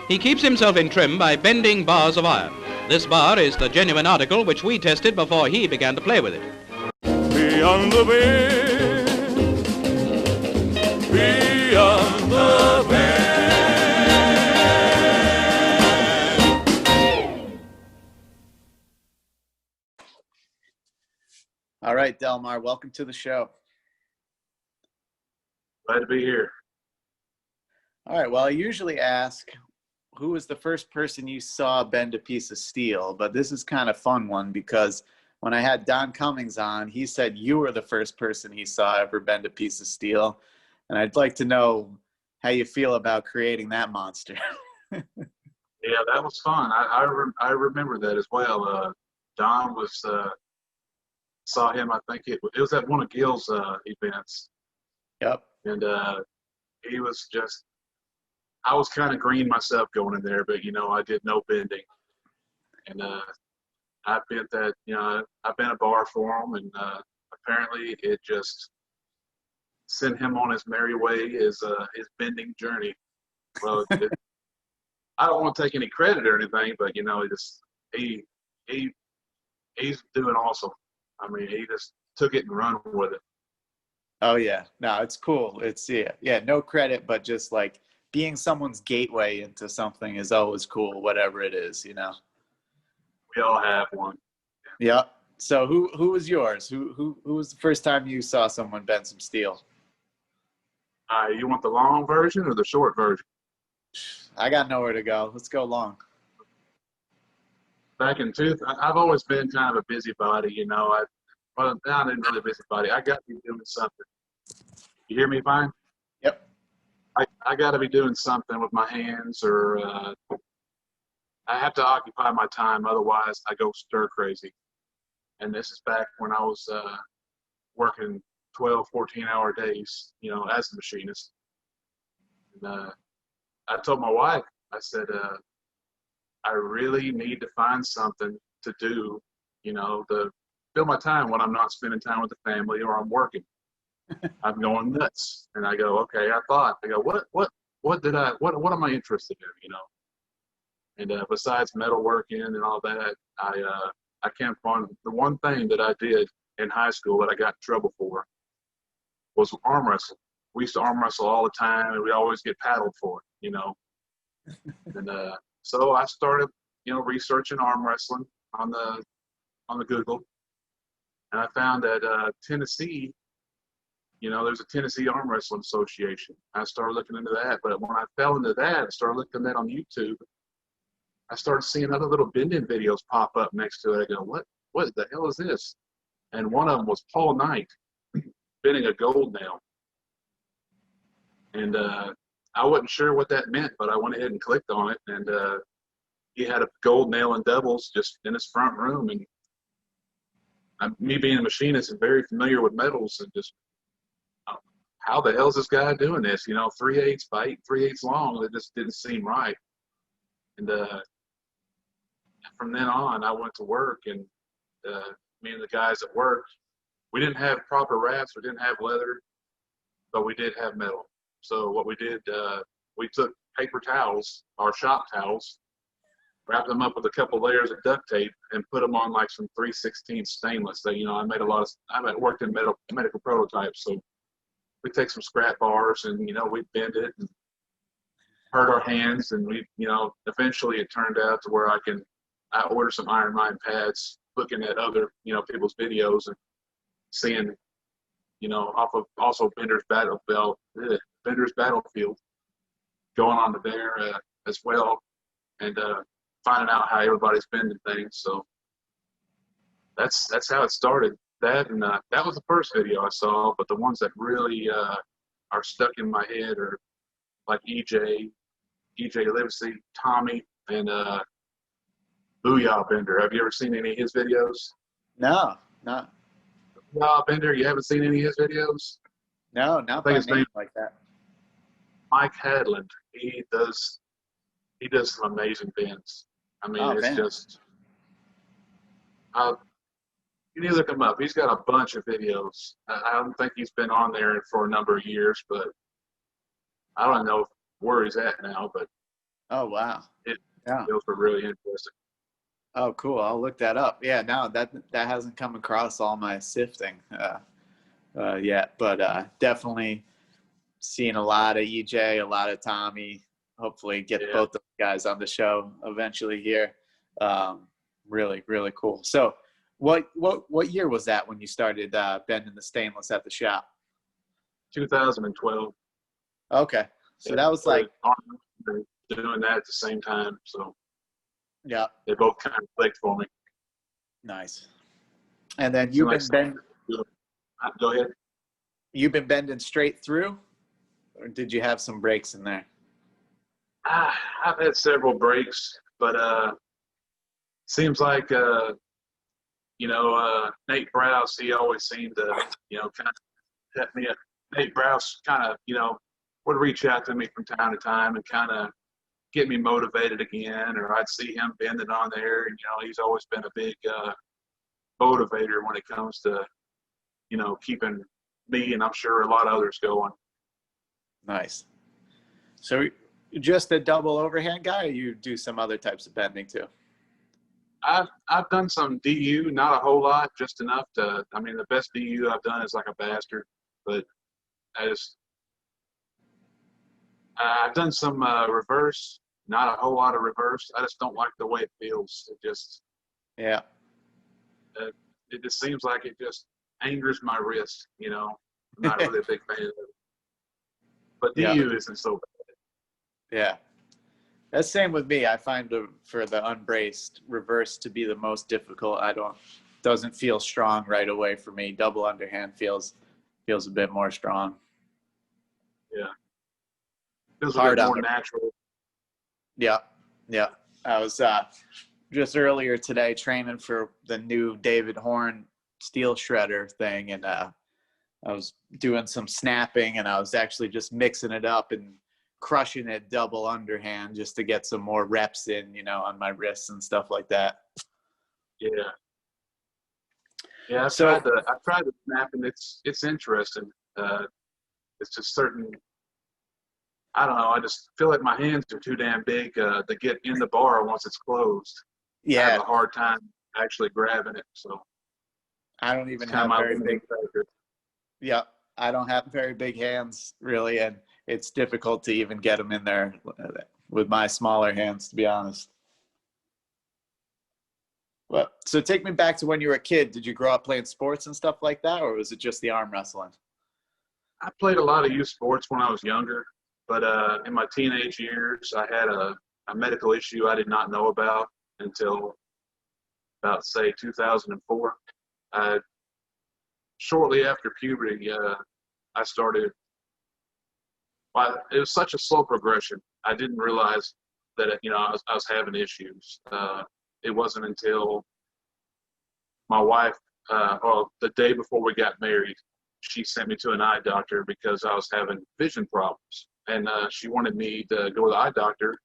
He keeps himself in trim by bending bars of iron. This bar is the genuine article which we tested before he began to play with it. Beyond the bend, beyond the bend. All right, Delmar, welcome to the show. Glad to be here. All right, well, I usually ask who was the first person you saw bend a piece of steel, but this is kind of a fun one because when I had Don Cummings on, he said you were the first person he saw ever bend a piece of steel, and I'd like to know how you feel about creating that monster. Yeah, that was fun. I remember that as well. Don was saw him. I think it was at one of Gil's events. Yep. And he was just. I was kind of green myself going in there, but, you know, I did no bending. And I bent that, you know, I bent a bar for him, and apparently it just sent him on his merry way, his bending journey. Well, I don't want to take any credit or anything, but, you know, he's doing awesome. I mean, he just took it and run with it. Oh, yeah. No, it's cool. It's, yeah, no credit, but just like, being someone's gateway into something is always cool, whatever it is, you know. We all have one. Yeah. So who was yours? Who was the first time you saw someone bend some steel? You want the long version or the short version? I got nowhere to go. Let's go long. Back in I've always been kind of a busybody, you know. Well, not really a busybody. I got to be doing something. You hear me fine? Yep. I got to be doing something with my hands, or I have to occupy my time. Otherwise, I go stir crazy. And this is back when I was working 12, 14-hour days, you know, as a machinist. And I told my wife, I said, I really need to find something to do, you know, to fill my time when I'm not spending time with the family or I'm working. I'm going nuts. And I go, okay, I go, what am I interested in, you know? And besides metalworking and all that, I can't find the one thing that I did in high school that I got in trouble for was arm wrestling. We used to arm wrestle all the time, and we always get paddled for it, you know? And so I started, you know, researching arm wrestling on the Google, and I found that Tennessee, you know, there's a Tennessee Arm Wrestling Association. I started looking into that, but when I fell into that, I started looking at that on YouTube. I started seeing other little bending videos pop up next to it. I go, what the hell is this? And one of them was Paul Knight bending a gold nail. And I wasn't sure what that meant, but I went ahead and clicked on it, and he had a gold nail and doubles just in his front room. And me being a machinist and very familiar with metals, and just, how the hell is this guy doing this? You know, 3/8 by 3/8 long. It just didn't seem right. And from then on, I went to work, and me and the guys at work, we didn't have proper wraps, we didn't have leather, but we did have metal. So what we did, we took paper towels, our shop towels, wrapped them up with a couple layers of duct tape, and put them on like some 3/16 stainless. That, you know, I worked in medical prototypes, so we take some scrap bars and, you know, we bend it and hurt our hands, and we, you know, eventually it turned out to where I ordered some Iron Mind pads, looking at other, you know, people's videos and seeing, you know, off of also Bender's Battlefield, going on to there as well, and finding out how everybody's bending things. So that's how it started. That, and that was the first video I saw, but the ones that really are stuck in my head are like EJ Livesey, Tommy, and Booyah Bender. Have you ever seen any of his videos? No. Booyah Bender, you haven't seen any of his videos? No, not by name like that. Mike Hadland, he does some amazing bends. I mean, it's just, you need to look him up. He's got a bunch of videos. I don't think he's been on there for a number of years, but I don't know where he's at now. But Oh, wow. It, Yeah. those were really interesting. Oh, cool. I'll look that up. Yeah, no, that hasn't come across all my sifting yet, but definitely seeing a lot of EJ, a lot of Tommy. Hopefully, get Yeah. both those guys on the show eventually here. Really, really cool. So, what year was that when you started bending the stainless at the shop? 2012. Okay, so Yeah, that was like, doing that at the same time. So yeah, they both kind of clicked for me. nice. And then Seemed like go ahead. you've been bending straight through, or did you have some breaks in there? I've had several breaks, but seems like Nate Browse, he always seemed to kind of set me up. Nate Browse kind of would reach out to me from time to time and kind of get me motivated again, or I'd see him bending on there, and he's always been a big motivator when it comes to keeping me and I'm sure a lot of others going. Nice. So just a double overhand guy, or you do some other types of bending too? I've done some DU, not a whole lot, just enough to. I mean, the best DU I've done is like a bastard, but I've done some reverse, not a whole lot of reverse. I just don't like the way it feels. Yeah. It just seems like it just angers my wrist. I'm not really a big fan of it. But DU isn't so bad. Yeah. That's same with me. I find for the unbraced reverse to be the most difficult. Doesn't feel strong right away for me. Double underhand feels a bit more strong. Yeah. Feels Hard a bit on more the natural. Yeah. Yeah. I was just earlier today training for the new David Horn steel shredder thing, and I was doing some snapping, and I was actually just mixing it up and crushing it double underhand just to get some more reps in, on my wrists and stuff like that. Yeah. Yeah, I've tried the snapping. It's interesting. It's just certain. I don't know. I just feel like my hands are too damn big to get in the bar once it's closed. I have Yeah. a hard time actually grabbing it. So I don't even it's kind have of my very limiting big. factor. Yeah. I don't have very big hands really, and it's difficult to even get them in there with my smaller hands, to be honest. Well, so take me back to when you were a kid. Did you grow up playing sports and stuff like that, or was it just the arm wrestling? I played a lot of youth sports when I was younger, but in my teenage years, I had a medical issue I did not know about until about, say, 2004. Shortly after puberty, I started. Well, it was such a slow progression. I didn't realize that I was having issues. It wasn't until my wife, the day before we got married, she sent me to an eye doctor because I was having vision problems, and she wanted me to go to the eye doctor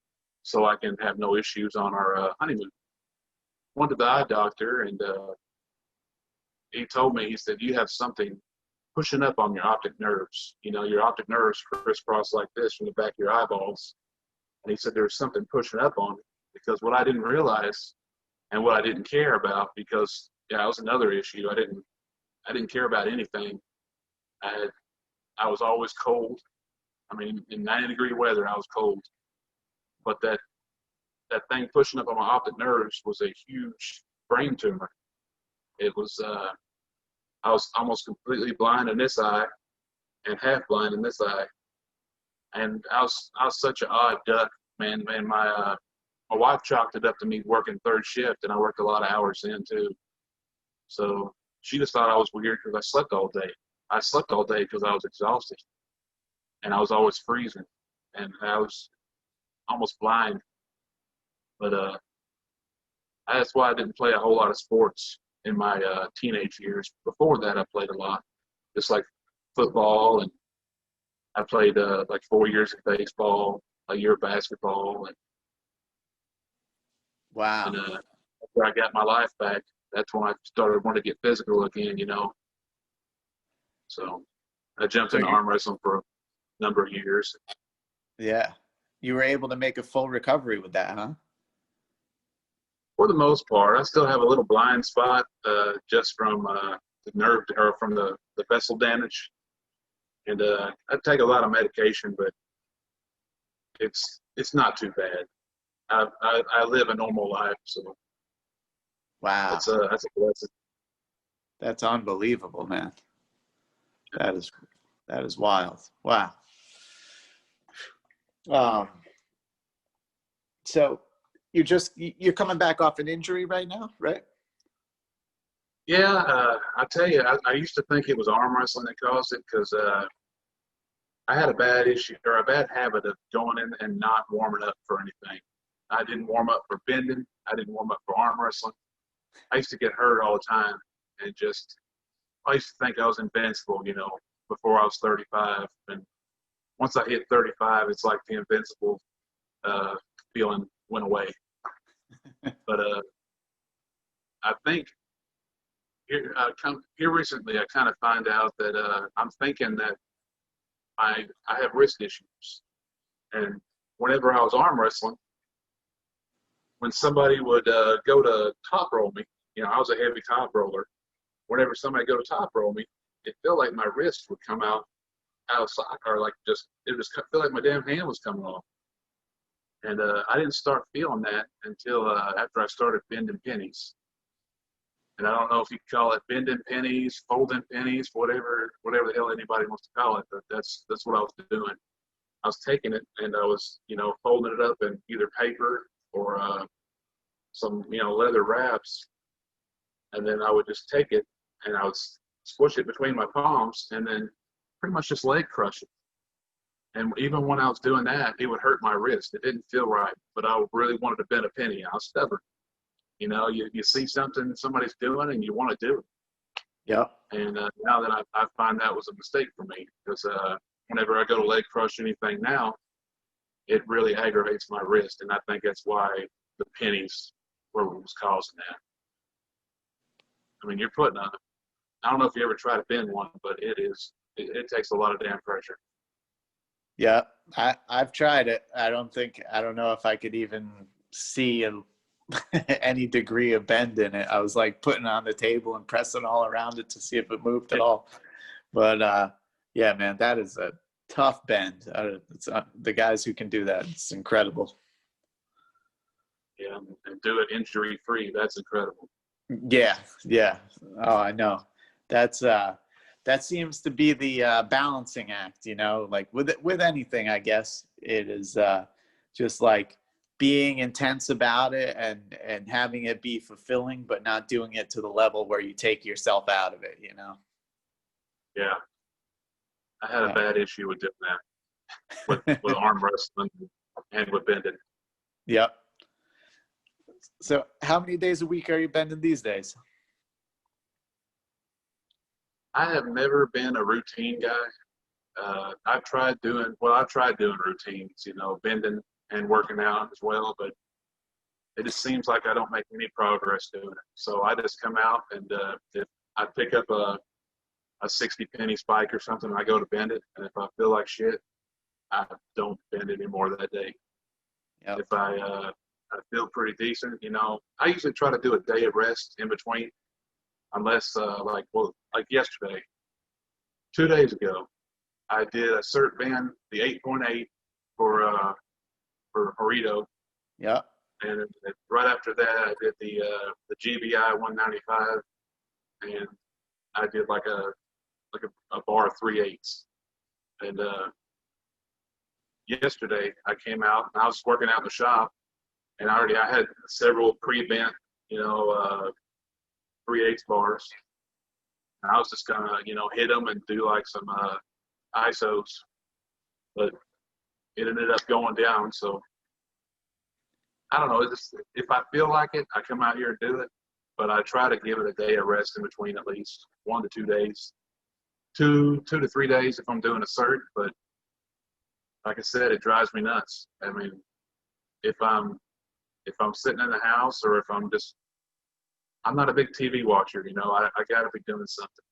so I can have no issues on our honeymoon. Went to the eye doctor, and he told me, he said, you have something pushing up on your optic nerves. Your optic nerves crisscross like this from the back of your eyeballs. And he said there's something pushing up on it, because what I didn't realize and what I didn't care about, because that was another issue. I didn't care about anything. I was always cold. I mean, in 90-degree weather, I was cold. But that thing pushing up on my optic nerves was a huge brain tumor. It was I was almost completely blind in this eye and half blind in this eye. And I was such an odd duck, man. My wife chalked it up to me working third shift, and I worked a lot of hours then too. So she just thought I was weird because I slept all day. I slept all day because I was exhausted, and I was always freezing, and I was almost blind. But that's why I didn't play a whole lot of sports in my teenage years. Before that, I played a lot, just like football, and I played like 4 years of baseball, a year of basketball, and Wow. after I got my life back, that's when I started wanting to get physical again. So I jumped into arm wrestling for a number of years. Yeah. you were able to make a full recovery with that, huh? For the most part. I still have a little blind spot just from the nerve or from the vessel damage. And I take a lot of medication, but it's not too bad. I live a normal life, so Wow. that's a blessing. That's unbelievable, man. That is wild. Wow. So you're coming back off an injury right now, right? Yeah, I tell you, I used to think it was arm wrestling that caused it because I had a bad issue or a bad habit of going in and not warming up for anything. I didn't warm up for bending. I didn't warm up for arm wrestling. I used to get hurt all the time, and I used to think I was invincible, before I was 35. And once I hit 35, it's like the invincible feeling went away. But I think here recently, I kind of find out that I'm thinking that I have wrist issues. And whenever I was arm wrestling, when somebody would go to top roll me, I was a heavy top roller. Whenever somebody go to top roll me, it felt like my wrist would come out of sock, or like it just feel like my damn hand was coming off. And I didn't start feeling that until after I started bending pennies. And I don't know if you call it bending pennies, folding pennies, whatever the hell anybody wants to call it, but that's what I was doing. I was taking it and I was, folding it up in either paper or some, leather wraps. And then I would just take it and I would squish it between my palms and then pretty much just leg crush it. And even when I was doing that, it would hurt my wrist. It didn't feel right, but I really wanted to bend a penny. I was stubborn. You see something somebody's doing and you want to do it. Yeah. And now that I find that was a mistake for me because whenever I go to leg crush anything now, it really aggravates my wrist. And I think that's why the pennies were what was causing that. I mean, you're putting I don't know if you ever try to bend one, but it takes a lot of damn pressure. Yeah, I've tried it. I don't know if I could even see any degree of bend in it. I was like putting it on the table and pressing all around it to see if it moved at all. But yeah, man, that is a tough bend. The guys who can do that, it's incredible. Yeah, and do it injury free. That's incredible. Yeah. Oh, I know. That seems to be the balancing act, like with anything, I guess it is just like being intense about it and having it be fulfilling, but not doing it to the level where you take yourself out of it, Yeah. I had a bad issue with doing that with arm wrestling and with bending. Yep. So how many days a week are you bending these days? I have never been a routine guy. I've tried doing routines, bending and working out as well, but it just seems like I don't make any progress doing it. So I just come out and if I pick up a 60 penny spike or something, I go to bend it. And if I feel like shit, I don't bend anymore that day. Yep. If I feel pretty decent, I usually try to do a day of rest in between. Unless, like yesterday, 2 days ago, I did a cert bend, the 8.8 for Horito. Yeah. And right after that, I did the GBI 195, and I did like a bar 3/8. And yesterday, I came out and I was working out in the shop, and I had several pre-bent, 3/8 bars. And I was just gonna, hit them and do like some ISOs, but it ended up going down. So I don't know. If I feel like it, I come out here and do it. But I try to give it a day of rest in between, at least 1 to 2 days, 2 to 3 days if I'm doing a cert. But like I said, it drives me nuts. I mean, if I'm sitting in the house or if I'm not a big TV watcher, I got to be doing something.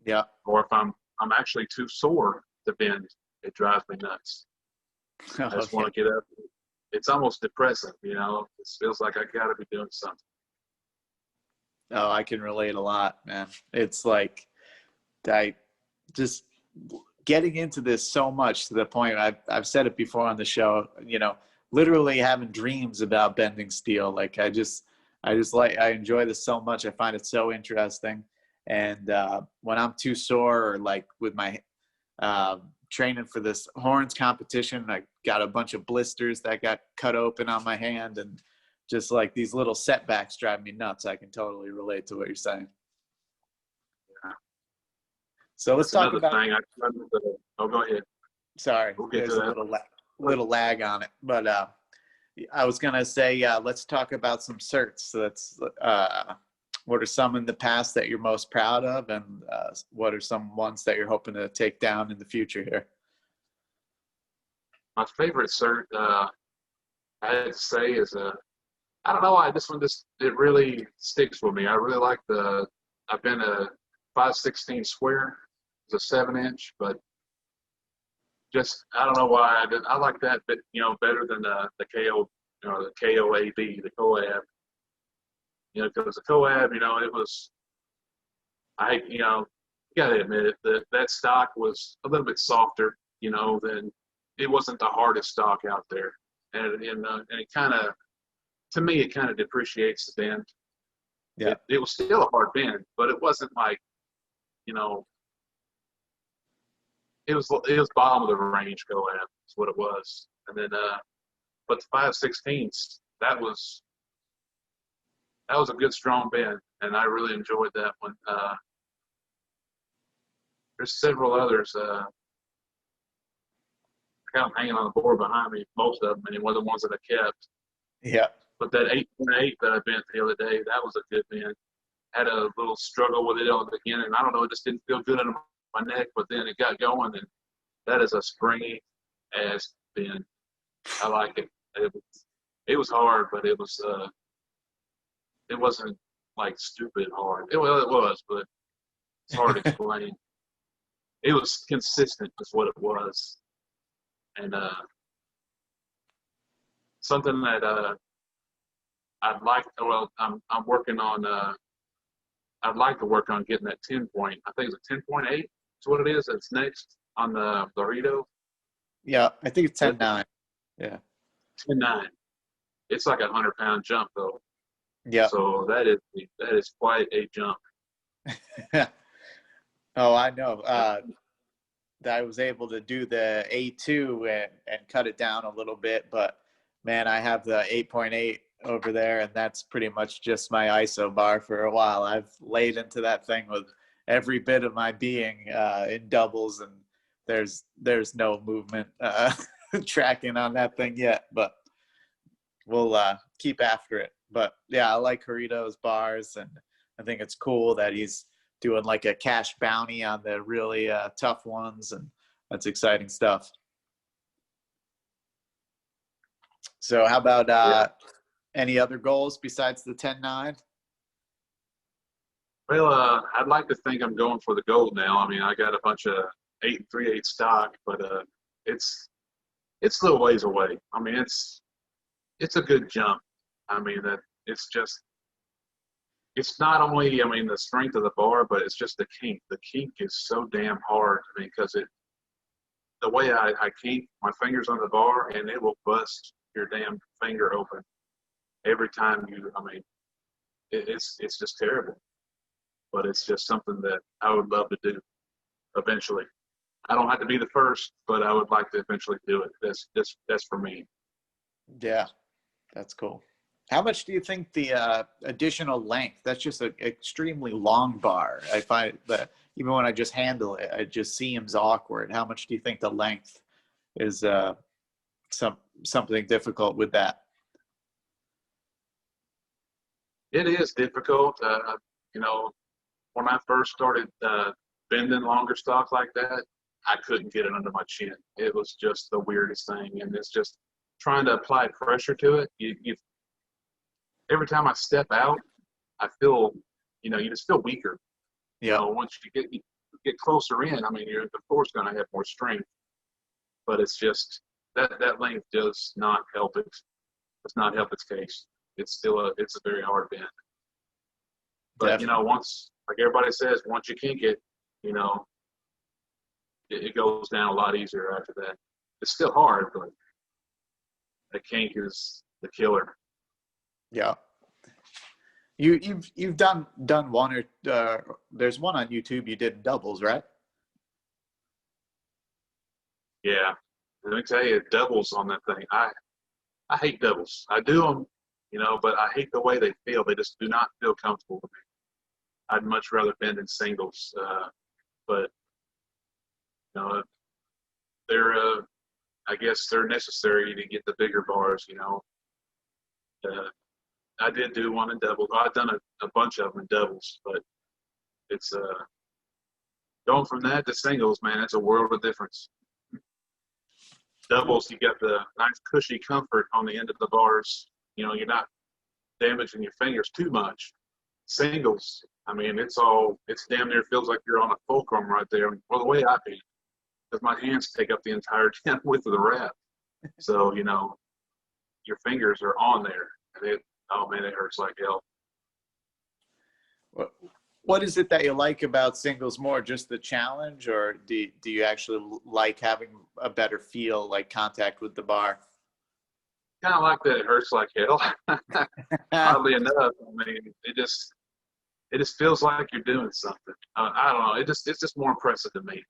Yeah. Or if I'm actually too sore to bend, it drives me nuts. I just want to get up. It's almost depressing, you know. It feels like I got to be doing something. Oh, I can relate a lot, man. It's like I just getting into this so much to the point I've said it before on the show, you know, literally having dreams about bending steel. Like I enjoy this so much. I find it so interesting. And when I'm too sore or like with my training for this horns competition, I got a bunch of blisters that got cut open on my hand, and just like these little setbacks drive me nuts. I can totally relate to what you're saying. Yeah. So let's talk about. Thing. Oh, go ahead. Sorry, we'll get there's to a that. little lag on it, but I was gonna say, let's talk about some certs. So that's what are some in the past that you're most proud of, and what are some ones that you're hoping to take down in the future here? My favorite cert, I had to say, is I don't know why this one it really sticks with me. I really like I've been a 5/16 square. It's a 7-inch, but just I don't know why I like that bit, you know, better than the KO, you know, the KOAB, the COAB. You know, because the COAB, you know, it was, you know, you gotta admit it, that stock was a little bit softer, you know, than it wasn't the hardest stock out there, and it kind of, to me, it kind of depreciates the bend. Yeah, it was still a hard bend, but it wasn't like, you know, it was bottom of the range COAB is what it was, and then but the 5/16s, that was a good strong bend, and I really enjoyed that one. There's several others. I got them hanging on the board behind me, most of them, and one of the ones that I kept. yeah. But that 8.8 that I bent the other day, that was a good bend. Had a little struggle with it on the beginning. I don't know, it just didn't feel good in my neck, but then it got going, and that is a springy ass bend. I like it. It was hard, but it wasn't like stupid hard. Well, it was, but it's hard to explain. It was consistent is what it was. And something that I'd like, well, I'm working on, I'd like to work on getting that 10 point. I think it's a 10.8 is what it is. That's next on the burrito. Yeah, I think it's 10.9. Yeah. 10.9. It's like 100-pound jump though. Yeah. So that is quite a jump. Oh, I know. I was able to do the A2 and cut it down a little bit, but man, I have the 8.8 over there, and that's pretty much just my ISO bar for a while. I've laid into that thing with every bit of my being in doubles, and there's no movement tracking on that thing yet, but we'll keep after it. But yeah, I like Corrido's bars, and I think it's cool that he's doing like a cash bounty on the really tough ones, and that's exciting stuff. So how about any other goals besides the 10.9? Well, I'd like to think I'm going for the gold now. I mean, I got a bunch of 8 3/8 stock, but it's a little ways away. I mean, it's a good jump. I mean, that it's not only, I mean, the strength of the bar, but it's just the kink. The kink is so damn hard. I mean, because the way I kink my fingers on the bar, and it will bust your damn finger open every time I mean, it's just terrible. But it's just something that I would love to do eventually. I don't have to be the first, but I would like to eventually do it. That's for me. Yeah, that's cool. How much do you think the additional length? That's just an extremely long bar. I find that even when I just handle it, it just seems awkward. How much do you think the length is something difficult with that? It is difficult. You know, when I first started bending longer stock like that, I couldn't get it under my chin. It was just the weirdest thing, and it's just trying to apply pressure to it. Every time I step out, I feel, you know, you just feel weaker. Yeah. You know, once you get closer in, I mean, the core's going to have more strength, but it's just, that length does not help it. Does not help its case. It's a very hard bend. But once, like everybody says, once you kink it, it goes down a lot easier after that. It's still hard, but the kink is the killer. Yeah. You've done one or there's one on YouTube you did doubles, right? Yeah. Let me tell you, doubles on that thing. I hate doubles. I do them, but I hate the way they feel. They just do not feel comfortable to me. I'd much rather bend in singles, but they're I guess they're necessary to get the bigger bars. I did do one in doubles. I've done a bunch of them in doubles, but it's going from that to singles, man. It's a world of difference. Doubles, you got the nice cushy comfort on the end of the bars. You're not damaging your fingers too much. Singles, I mean, it's damn near feels like you're on a fulcrum right there. Well, the way I beat, because my hands take up the entire damn width of the wrap. So, your fingers are on there. And it hurts like hell. What is it that you like about singles more? Just the challenge, or do you actually like having a better feel, like contact with the bar? Kind of like that it hurts like hell. Oddly enough, I mean, it just feels like you're doing something. I don't know. It's just more impressive to me.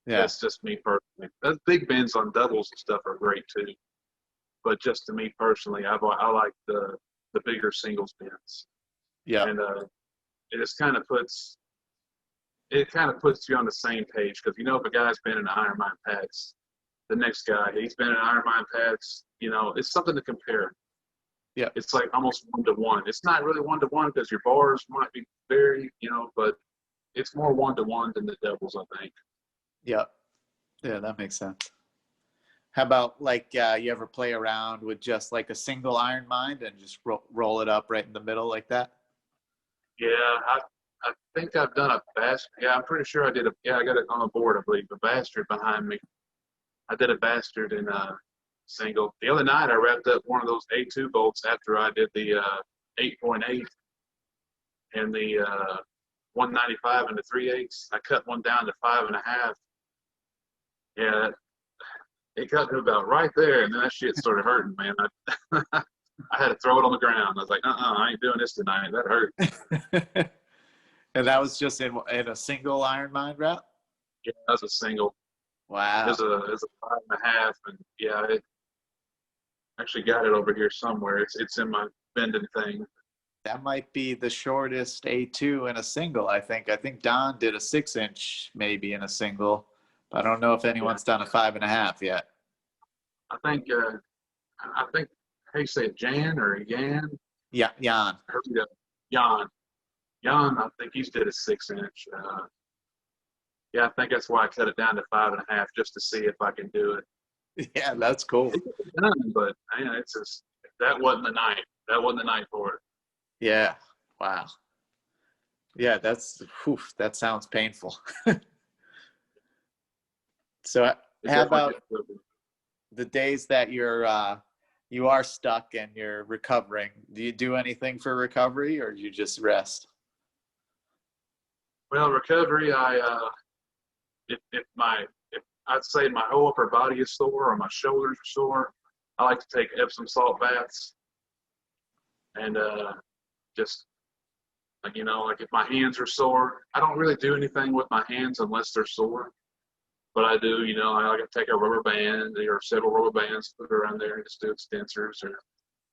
Yeah. That's just me personally. Those big bends on doubles and stuff are great too. But just to me personally, I like the bigger singles bends. Yeah. And it just kind of puts you on the same page, because if a guy's been in iron mine pads, the next guy, he's been in iron mine pads, it's something to compare. Yeah. It's like almost 1-to-1. It's not really 1-to-1 because your bars might be very, but it's more 1-to-1 than the doubles, I think. Yeah. Yeah, that makes sense. How about you ever play around with just like a single iron mine and just roll it up right in the middle like that? Yeah, I think I've done a bastard. Yeah, I'm pretty sure I did I got it on the board, I believe. A bastard behind me. I did a bastard in a single. The other night I wrapped up one of those A2 bolts after I did the 8.8 and the 195 and the 3/8. I cut one down to 5.5. Yeah, it cut to about right there, and then that shit started hurting, man. I had to throw it on the ground. I was like, I ain't doing this tonight. That hurt. And that was just in a single iron mine wrap? Yeah, that was a single. Wow. It was a 5.5, and yeah, I actually got it over here somewhere. It's in my bending thing. That might be the shortest A2 in a single, I think. I think Don did a 6-inch maybe in a single, but I don't know if anyone's done a 5.5 yet. I think how you say it, Jan or Yan? Yeah, Jan. Jan, I think he's did a 6-inch. Yeah, I think that's why I cut it down to 5.5, just to see if I can do it. Yeah, that's cool. It's done, but man, it's just that wasn't the night. That wasn't the night for it. Yeah. Wow. Yeah, that sounds painful. So how about the days that you are stuck and you're recovering? Do you do anything for recovery, or do you just rest? Well, recovery, if I'd say my whole upper body is sore or my shoulders are sore, I like to take Epsom salt baths, and just like if my hands are sore, I don't really do anything with my hands unless they're sore. But I do, I like to take a rubber band or several rubber bands, put it around there and just do extensors. Or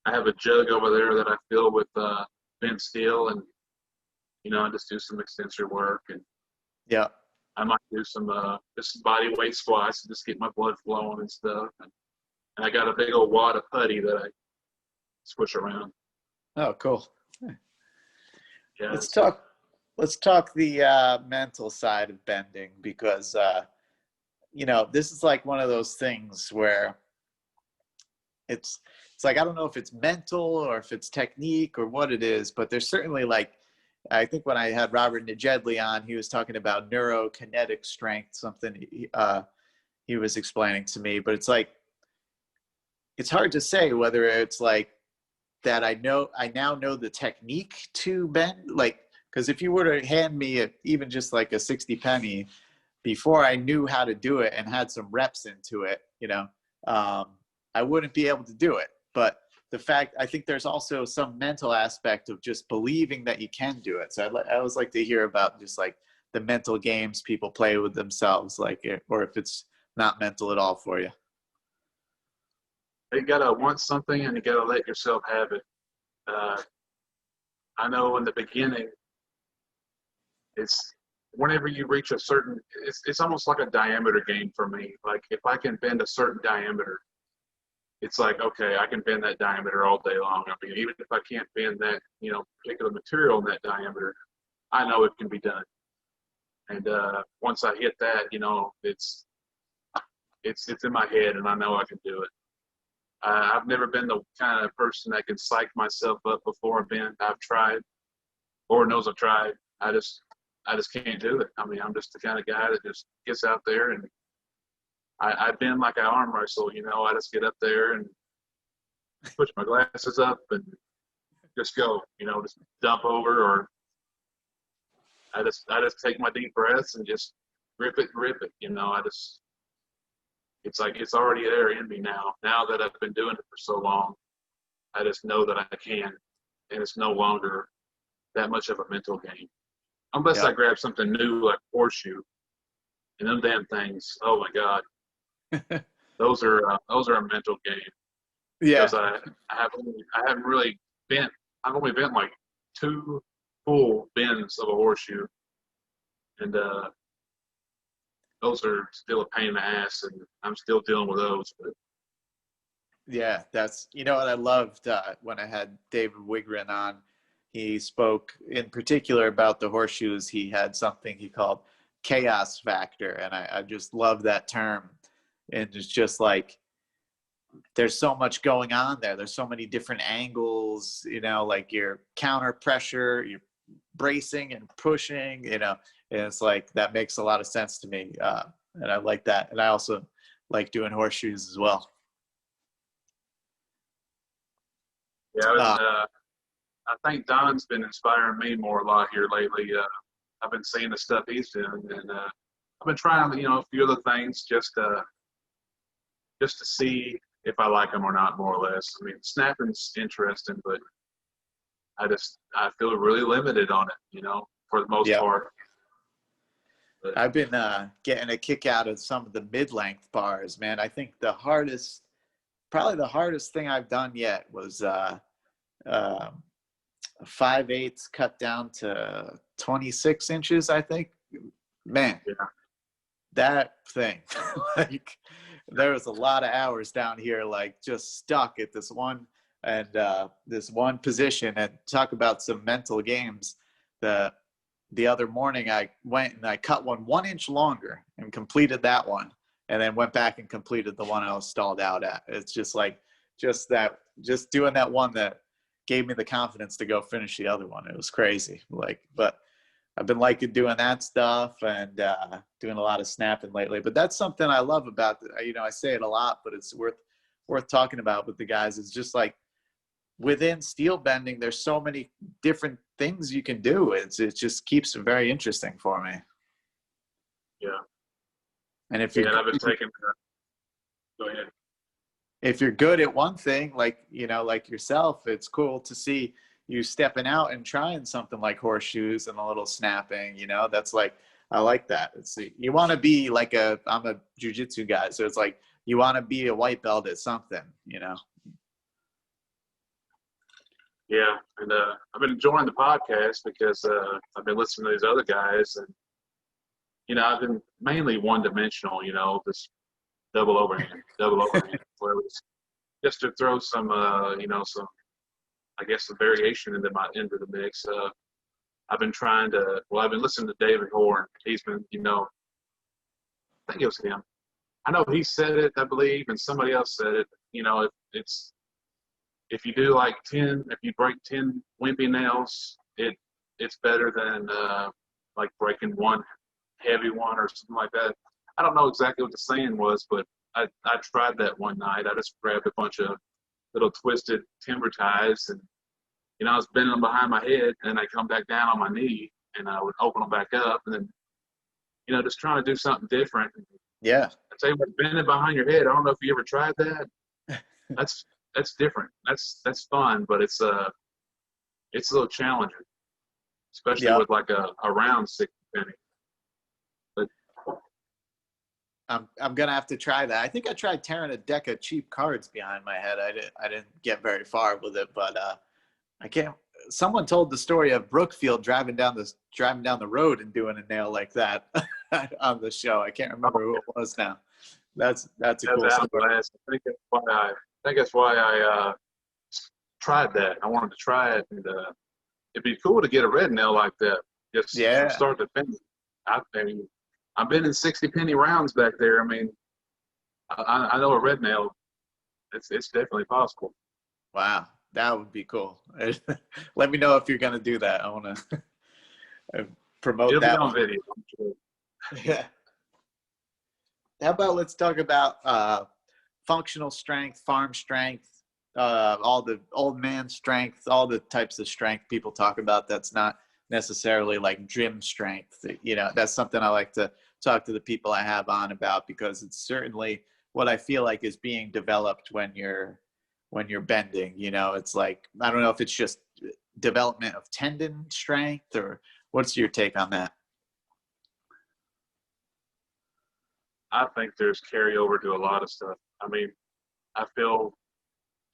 I have a jug over there that I fill with bent steel, and I just do some extensor work. And yeah, I might do some just body weight squats and just get my blood flowing and stuff. And I got a big old wad of putty that I squish around. Oh, cool. Yeah. Let's talk the mental side of bending, because this is like one of those things where it's like, I don't know if it's mental or if it's technique or what it is, but there's certainly I think when I had Robert Najedli on, he was talking about neurokinetic strength, something he was explaining to me, but it's like it's hard to say whether it's like that I now know the technique to bend, like, because if you were to hand me even just like a 60 penny before I knew how to do it and had some reps into it, I wouldn't be able to do it. But the fact, I think there's also some mental aspect of just believing that you can do it. So I always like to hear about just like the mental games people play with themselves, like, or if it's not mental at all for you. You gotta want something, and you gotta let yourself have it. I know in the beginning, it's whenever you reach a certain, it's almost like a diameter game for me. Like if I can bend a certain diameter, it's like, okay, I can bend that diameter all day long. I mean, even if I can't bend that, particular material in that diameter, I know it can be done. And once I hit that, it's in my head, and I know I can do it. I've never been the kind of person that can psych myself up before a bend. I've tried. Lord knows I've tried. I just can't do it. I mean, I'm just the kind of guy that just gets out there, and I bend like I arm wrestle. I just get up there and push my glasses up and just go. Just dump over, or I just take my deep breaths and just rip it. It's like it's already there in me now. Now that I've been doing it for so long, I just know that I can, and it's no longer that much of a mental game. Unless I grab something new like horseshoe, and them damn things. Oh my God, those are a mental game. Yeah, because I haven't really bent. I've only bent like 2 full bends of a horseshoe, and those are still a pain in the ass, and I'm still dealing with those. But yeah, that's what I loved when I had David Wigrin on. He spoke in particular about the horseshoes. He had something he called chaos factor, and I just love that term. And it's just like there's so much going on there. There's so many different angles, like your counter pressure, you're bracing and pushing, and it's like that makes a lot of sense to me. And I like that. And I also like doing horseshoes as well. yeah, I think Don's been inspiring me more a lot here lately. I've been seeing the stuff he's doing, and I've been trying, a few other things just to see if I like them or not, more or less. I mean, snapping's interesting, but I feel really limited on it, for the most part. But I've been getting a kick out of some of the mid-length bars, man. I think probably the hardest thing I've done yet was 5/8 cut down to 26 inches, I think. Man, that thing, like there was a lot of hours down here, like just stuck at this one position. And talk about some mental games. The other morning I went and I cut 1 inch longer and completed that one, and then went back and completed the one I was stalled out at. It's just like, just doing that one that gave me the confidence to go finish the other one. It was crazy. But I've been liking doing that stuff and doing a lot of snapping lately. But that's something I love about, I say it a lot, but it's worth talking about with the guys. It's just like within steel bending, there's so many different things you can do. It just keeps it very interesting for me. Yeah. And if I've been taking. Go ahead. If you're good at one thing, like yourself, it's cool to see you stepping out and trying something like horseshoes and a little snapping. That's like, I like that. You want to be like I'm a jiu-jitsu guy, so it's like you want to be a white belt at something. Yeah, and I've been enjoying the podcast because I've been listening to these other guys, and I've been mainly one-dimensional. This double overhand, where it's just to throw some, some, I guess, some variation into the mix. I've been I've been listening to David Horn. He's been, I think it was him. I know he said it, I believe, and somebody else said it. If you do like 10, if you break 10 wimpy nails, it's better than like breaking one heavy one or something like that. I don't know exactly what the saying was, but I tried that one night. I just grabbed a bunch of little twisted timber ties, and I was bending them behind my head, and I come back down on my knee, and I would open them back up, and then just trying to do something different. Yeah. I tell you what, bending behind your head. I don't know if you ever tried that. That's different. That's fun, but it's a little challenging, especially with like a round 60 penny. But I'm gonna have to try that. I think I tried tearing a deck of cheap cards behind my head. I didn't get very far with it, but I can't. Someone told the story of Brookfield driving down the road and doing a nail like that on the show. I can't remember who it was now. That's a cool story. I think that's why I tried that. I wanted to try it, and it'd be cool to get a red nail like that. Just from start to finish. I mean, I've been in 60 penny rounds back there. I mean, I know a red nail. It's definitely possible. Wow, that would be cool. Let me know if you're gonna do that. I want to promote It'll that be on video, I'm sure. Yeah. How about let's talk about functional strength, farm strength, all the old man strength, all the types of strength people talk about. That's not necessarily like gym strength. That's something I like to talk to the people I have on about, because it's certainly what I feel like is being developed when you're bending. It's like, I don't know if it's just development of tendon strength, or what's your take on that? I think there's carryover to a lot of stuff. I mean, I feel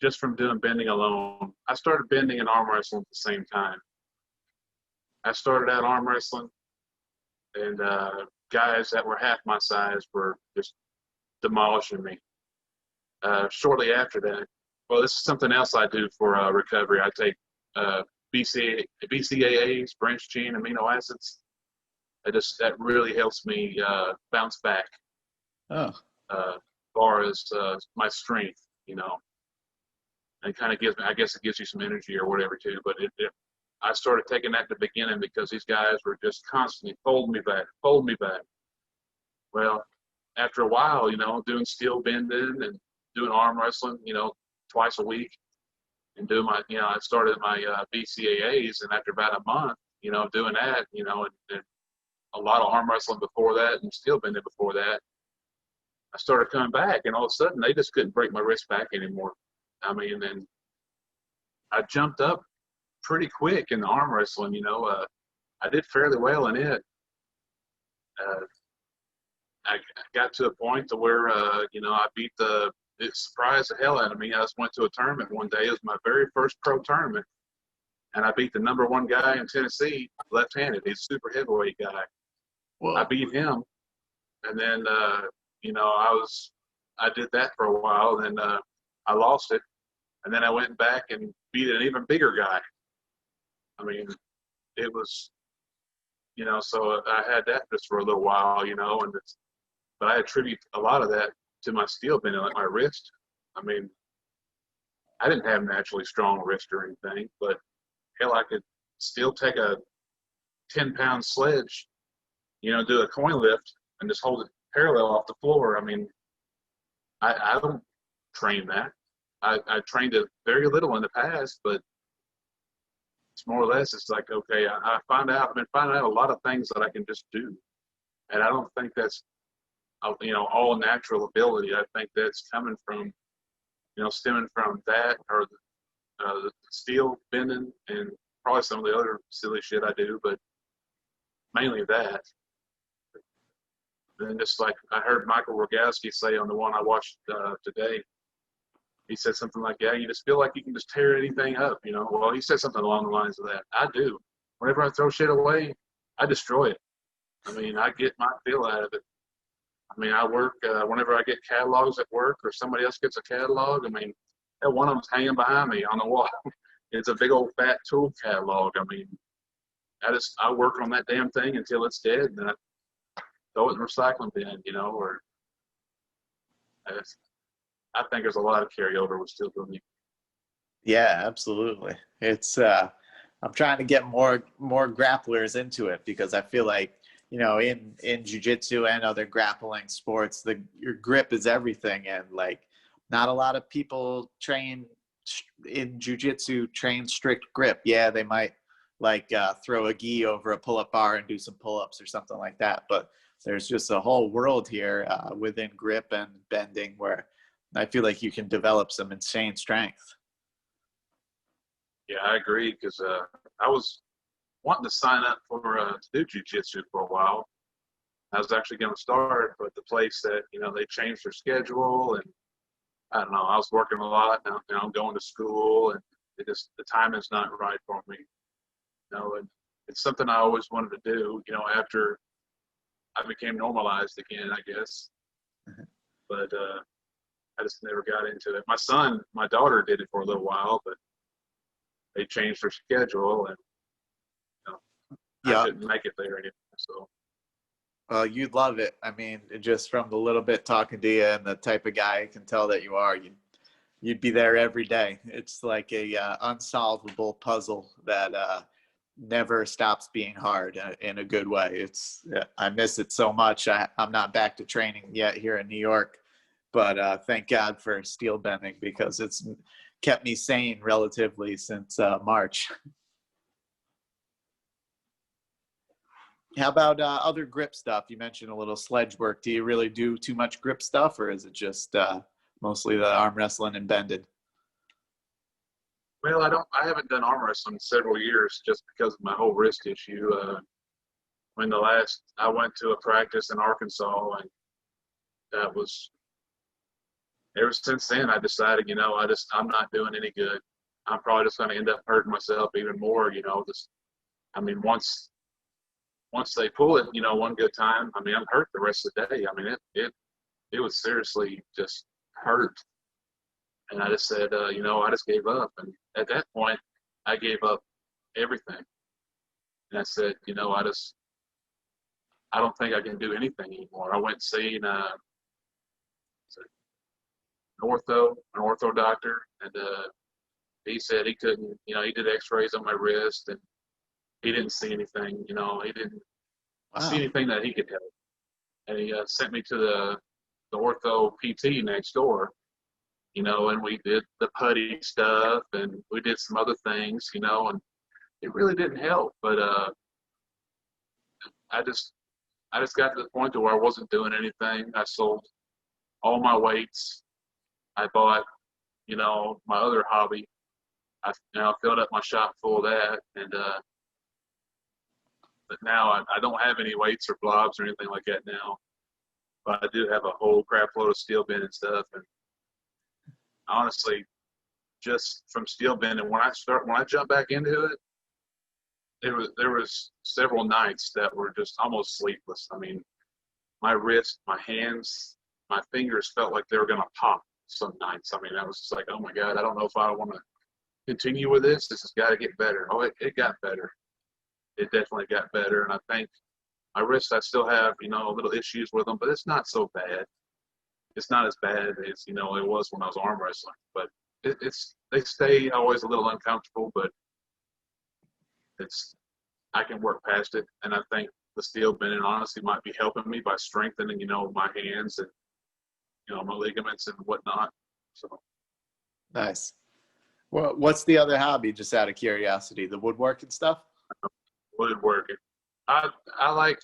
just from doing bending alone, I started bending and arm wrestling at the same time. I started out arm wrestling, and guys that were half my size were just demolishing me. Shortly after that, this is something else I do for recovery. I take BCAAs, branched chain amino acids. That really helps me bounce back. Oh. As far as my strength, and kind of gives me, I guess it gives you some energy or whatever too. But I started taking that at the beginning because these guys were just constantly folding me back. Well, after a while, doing steel bending and doing arm wrestling, twice a week, and doing I started my BCAAs, and after about a month, doing that, and a lot of arm wrestling before that and steel bending before that, I started coming back, and all of a sudden they just couldn't break my wrist back anymore. I mean, and I jumped up pretty quick in the arm wrestling. I did fairly well in it. I got to a point to where, I beat it surprised the hell out of me. I just went to a tournament one day. It was my very first pro tournament, and I beat the #1 guy in Tennessee, left-handed. He's a super heavyweight guy. Well, I beat him, and then, I did that for a while, and then I lost it, and then I went back and beat an even bigger guy. I mean, it was, so I had that just for a little while, but I attribute a lot of that to my steel bending, like my wrist. I mean, I didn't have naturally strong wrist or anything, but hell, I could still take a 10-pound sledge, do a coin lift and just hold it parallel off the floor. I mean, I don't train that. I trained it very little in the past, but it's more or less, it's like, okay, I've been finding out a lot of things that I can just do. And I don't think that's, all natural ability. I think that's coming from, stemming from that, or the steel bending, and probably some of the other silly shit I do, but mainly that. And just like I heard Michael Rogowski say on the one I watched today, he said something like, yeah, you just feel like you can just tear anything up, Well, he said something along the lines of that. I do. Whenever I throw shit away, I destroy it. I mean, I get my feel out of it. I mean, I work, whenever I get catalogs at work, or somebody else gets a catalog, I mean, one of them's hanging behind me on the wall. It's a big old fat tool catalog. I mean, I work on that damn thing until it's dead, and then I throw it in the recycling bin, or I think there's a lot of carryover with steel bending. yeah, absolutely. It's I'm trying to get more grapplers into it, because I feel like you know, in jiu-jitsu and other grappling sports, your grip is everything. And like, not a lot of people in jiu-jitsu train strict grip. Yeah, they might like throw a gi over a pull-up bar and do some pull-ups or something like that. But there's just a whole world here within grip and bending where I feel like you can develop some insane strength. Yeah, I agree, because I was wanting to sign up for to do jiu-jitsu for a while. I was actually going to start, but the place that, you know, they changed their schedule, and I don't know, I was working a lot. Now, you know, I'm going to school, and the timing's not right for me. You know, and it's something I always wanted to do, you know, after I became normalized again, I guess. But I just never got into it. My daughter did it for a little while, but they changed their schedule, and you know, I couldn't make it there anymore. So. You'd love it. I mean, just from the little bit talking to you and the type of guy I can tell that you are, you'd be there every day. It's like a unsolvable puzzle that never stops being hard in a good way. I miss it so much. I'm not back to training yet here in New York, but thank God for steel bending, because it's kept me sane relatively since March. How about other grip stuff? You mentioned a little sledge work. Do you really do too much grip stuff, or is it just mostly the arm wrestling and bended? Well, I haven't done arm wrestling in several years just because of my whole wrist issue. I went to a practice in Arkansas, and that was, ever since then, I decided, you know, I'm not doing any good. I'm probably just going to end up hurting myself even more, you know. Once they pull it, you know, one good time, I mean, I'm hurt the rest of the day. I mean, it was seriously just hurt. And I just said, you know, I just gave up. And at that point, I gave up everything. And I said, you know, I don't think I can do anything anymore. I went and seen an ortho doctor, and he said he couldn't, you know, he did x-rays on my wrist, and he didn't see anything, you know, he didn't see anything that he could help. And he sent me to the ortho PT next door, you know, and we did the putty stuff, and we did some other things, you know, and it really didn't help. But I just got to the point to where I wasn't doing anything. I sold all my weights. I bought, you know, my other hobby. I now filled up my shop full of that, and but now I don't have any weights or blobs or anything like that now. But I do have a whole crap load of steel bend and stuff. And honestly, just from steel bending, when I jumped back into it, there was several nights that were just almost sleepless. I mean, my wrist, my hands, my fingers felt like they were gonna pop some nights. I mean, I was just like, oh my God, I don't know if I want to continue with this. This has got to get better. Oh, it got better. It definitely got better. And I think my wrists, I still have, you know, little issues with them, but it's not so bad. It's not as bad as, you know, it was when I was arm wrestling. But they stay always a little uncomfortable, but I can work past it. And I think the steel bending honestly might be helping me by strengthening, you know, my hands and, you know, my ligaments and whatnot. So nice. Well, what's the other hobby, just out of curiosity? The woodworking stuff? Woodworking. I like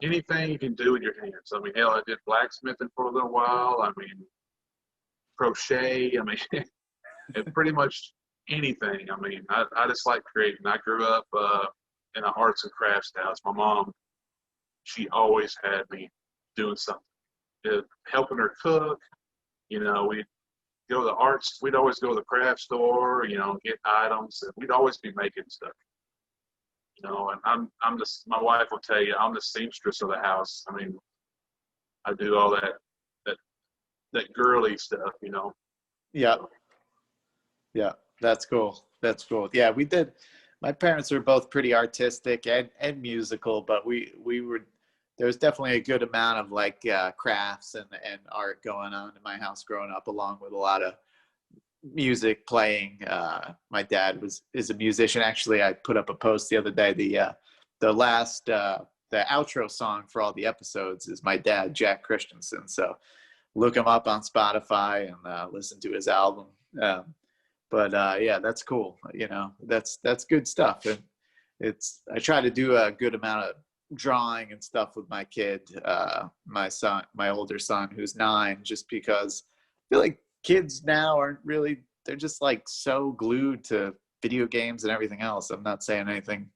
anything you can do with your hands. I mean, hell, I did blacksmithing for a little while. I mean, crochet. I mean, pretty much anything. I mean, I just like creating. I grew up in an arts and crafts house. My mom, she always had me doing something, helping her cook. You know, we'd always go to the craft store, you know, get items, and we'd always be making stuff. You know, and my wife will tell you, I'm the seamstress of the house. I mean, I do all that girly stuff, you know. Yeah. Yeah. That's cool. That's cool. Yeah. My parents were both pretty artistic and musical, but there was definitely a good amount of like crafts and art going on in my house growing up, along with a lot of music playing. My dad is a musician. Actually, I put up a post the other day. The last the outro song for all the episodes is my dad, Jack Christensen. So look him up on Spotify and listen to his album. Yeah, that's cool. You know, that's good stuff. And I try to do a good amount of drawing and stuff with my kid, my older son, who's 9, just because I feel like kids now aren't really, they're just like so glued to video games and everything else. I'm not saying anything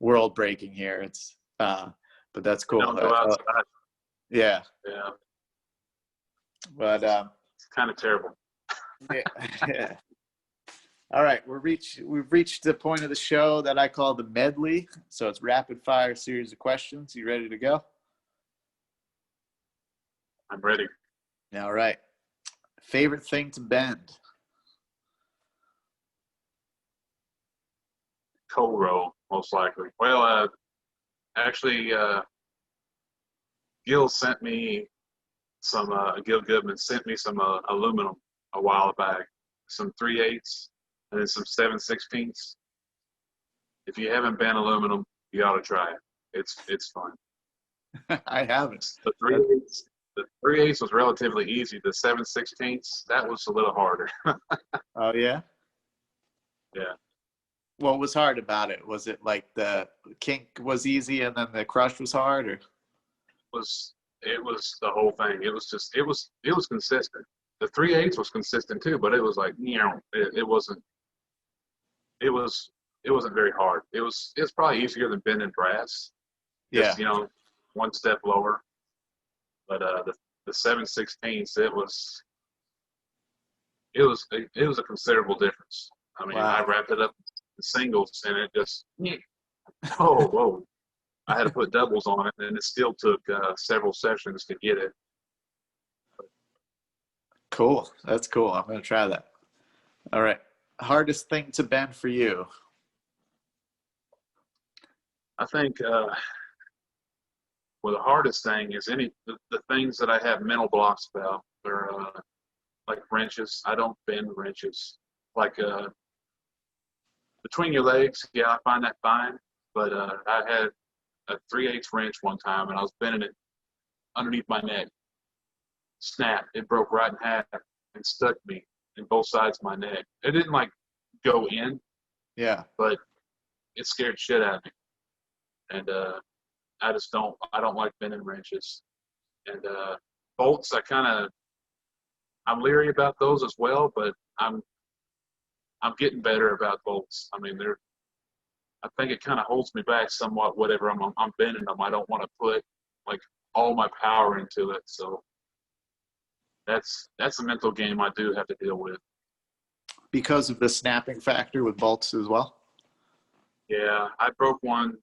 world breaking here. It's, but that's cool. Don't go outside. Yeah. Yeah. But, it's kind of terrible. yeah. All right, we've reached the point of the show that I call the medley. So it's rapid fire series of questions. You ready to go? I'm ready. All right. Favorite thing to bend? Cold roll, most likely. Well, actually, Gil Goodman sent me some aluminum a while back, some 3/8 and then some 7/16. If you haven't bent aluminum, you ought to try it. It's fun. I haven't. The 3/8 was relatively easy. The 7/16, that was a little harder. Oh yeah? Yeah. What was hard about it? Was it like the kink was easy and then the crush was hard, or? It was the whole thing. It was consistent. The 3/8 was consistent too, but it was like, it wasn't very hard. It was probably easier than bending brass. Just, Yeah. One step lower. But the 7/16, it was a considerable difference. I mean, Wow. I wrapped it up in singles and it just whoa. I had to put doubles on it, and it still took several sessions to get it. Cool. That's cool. I'm going to try that. All right. Hardest thing to bend for you? I think the hardest thing is the things that I have mental blocks about. They're like wrenches. I don't bend wrenches. Like between your legs, yeah, I find that fine. But I had a 3/8 wrench one time, and I was bending it underneath my neck. Snap! It broke right in half and stuck me in both sides of my neck. It didn't like go in, Yeah. but it scared shit out of me. And I don't like bending wrenches. And bolts, I'm leery about those as well, but I'm getting better about bolts. I mean, I think it kind of holds me back somewhat. Whatever I'm bending them, I don't want to put like all my power into it. So that's a mental game I do have to deal with. Because of the snapping factor with bolts as well? Yeah, I broke one,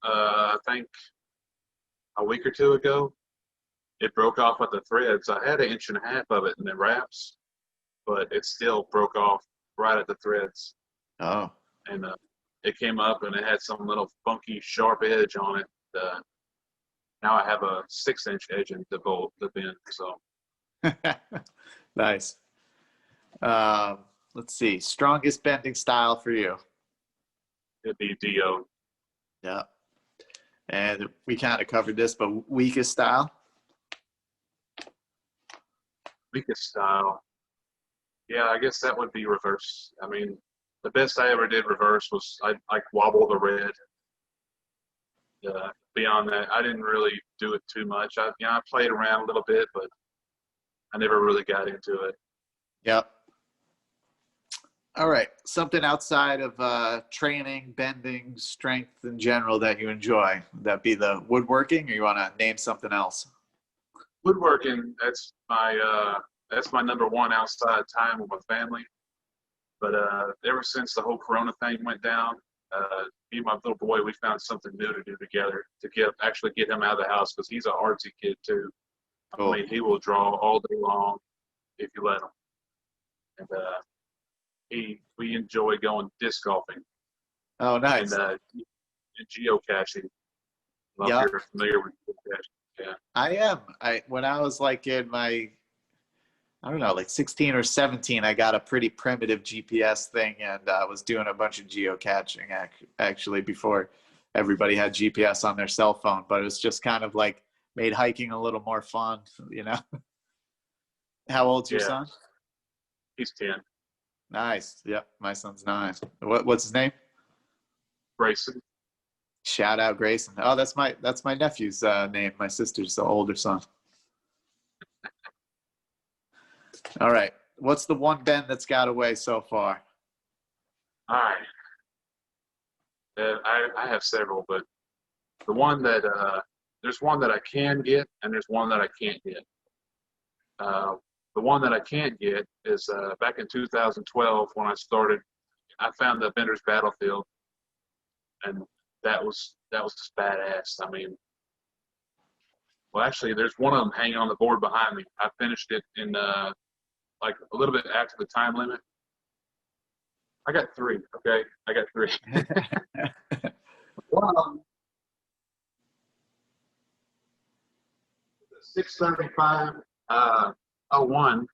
I think a week or two ago. It broke off at the threads. I had 1.5 inches of it in the wraps, but it still broke off right at the threads. Oh. And it came up and it had some little funky sharp edge on it. Now I have a 6-inch edge in the bolt, the bend. So Nice. Let's see. Strongest bending style for you? it'd be DO. Yeah. And we kind of covered this, but weakest style? Weakest style. Yeah, I guess that would be reverse. I mean, the best I ever did reverse was I wobble the red. Beyond that, I didn't really do it too much. I played around a little bit, but I never really got into it. Yep. All right. Something outside of training, bending, strength in general that you enjoy. Would that be the woodworking, or you want to name something else? Woodworking, that's my number one outside time with my family. But ever since the whole Corona thing went down, me and my little boy, we found something new to do together to actually get him out of the house, because he's an artsy kid too. Cool. I mean, he will draw all day long if you let him. And we enjoy going disc golfing. Oh, nice. And geocaching. If you're familiar with geocaching. Yeah. I am. When I was like in my, I don't know, like 16 or 17, I got a pretty primitive GPS thing, and I was doing a bunch of geocaching actually before everybody had GPS on their cell phone, but it was just kind of like made hiking a little more fun, you know. How old's your Yeah, son? he's 10. Nice. Yep, my son's 9. What's his name? Grayson. Shout out Grayson. Oh, that's my nephew's name. My sister's the older son. All right. What's the one bend that's got away so far? All right. I have several, but the one that there's one that I can get, and there's one that I can't get. The one that I can't get is back in 2012 when I started. I found the Bender's Battlefield, and that was just badass. I mean, well, actually, there's one of them hanging on the board behind me. I finished it in like a little bit after the time limit. I got 3. Okay, I got 3. One of them, 635 01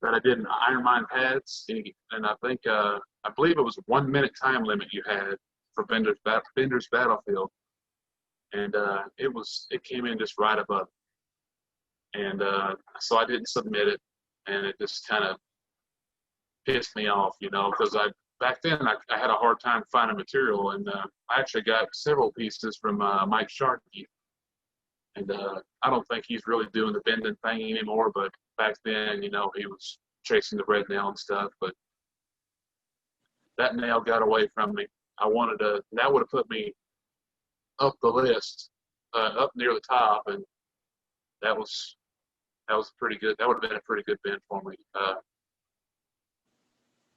that I did in Iron Mine pads, and I think I believe it was a 1 minute time limit you had for Bender's Battlefield, and it came in just right above, and so I didn't submit it, and it just kind of pissed me off, you know, because back then I had a hard time finding material, and I actually got several pieces from Mike Sharkey, and I don't think he's really doing the bending thing anymore, but back then, you know, he was chasing the red nail and stuff, but that nail got away from me. That would have put me up the list, up near the top, and that was pretty good. That would have been a pretty good bend for me.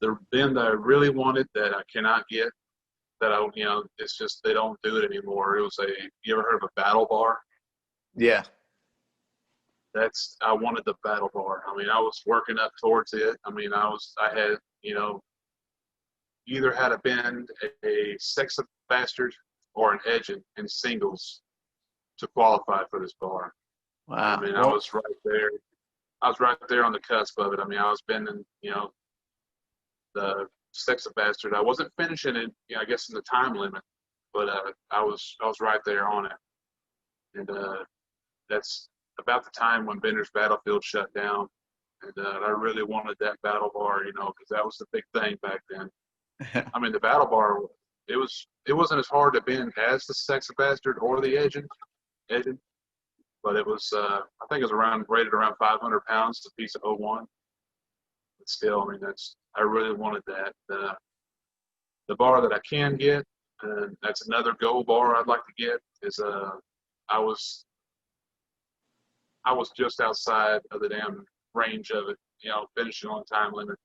The bend that I really wanted that I cannot get, it's just they don't do it anymore. You ever heard of a battle bar? Yeah. I wanted the battle bar. I mean, I was working up towards it. I mean, I had, you know, either had to bend a sex bastard or an edging in singles to qualify for this bar. Wow. I mean, I was right there. I was right there on the cusp of it. I mean, I was bending, you know, the sex bastard. I wasn't finishing it, you know, I guess in the time limit, but I was right there on it. And that's about the time when Bender's Battlefield shut down, and I really wanted that battle bar, you know, because that was the big thing back then. I mean, the battle bar, it wasn't as hard to bend as the sex bastard or the edging, but it was I think it was rated around 500 pounds a piece of 01. But still, I mean, I really wanted that. The bar that I can get, and that's another gold bar I'd like to get, is I was just outside of the damn range of it, you know, finishing on time limit.